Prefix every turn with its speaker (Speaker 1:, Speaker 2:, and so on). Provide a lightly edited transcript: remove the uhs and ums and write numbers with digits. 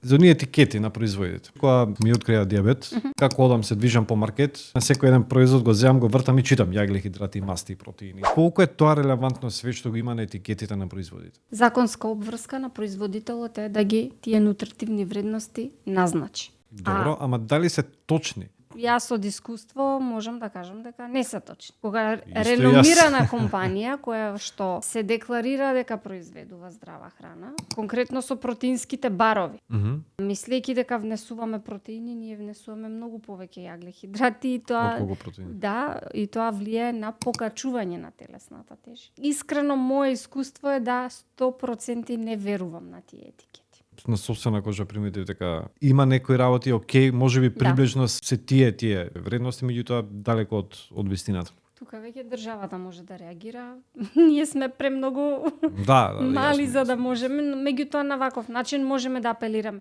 Speaker 1: За оние етикети на производите. Кога ми открија дијабет, како одам се движам по маркет, на секој еден производ го земам, го вртам и читам јагле-хидрати, масти и протеини. Колку е тоа релевантно све што го има на етикетите на производите?
Speaker 2: Законска обврска на производителот е да ги тие нутритивни вредности назначи.
Speaker 1: Добро, ама дали се точни?
Speaker 2: Јас од искуство можам да кажам дека не се точни. Кога
Speaker 1: Исто
Speaker 2: реномирана компанија која што се декларира дека произведува здрава храна, конкретно со протеинските барови, мислејќи дека внесуваме протеини, ние внесуваме многу повеќе јагле-хидрати и тоа
Speaker 1: Отколку протеини?
Speaker 2: да, и тоа влијае на покачување на телесната тежина. Искрено мое искуство е да 100% не верувам на тие етикети.
Speaker 1: На сопствена кожа приметив дека има некои работи, окей, можеби приближно се тие вредности, меѓутоа далеко од вистината.
Speaker 2: Тука веќе државата може да реагира. Ние сме премногу
Speaker 1: Да,
Speaker 2: мали
Speaker 1: јасно,
Speaker 2: за да можеме, меѓутоа на ваков начин можеме да апелираме.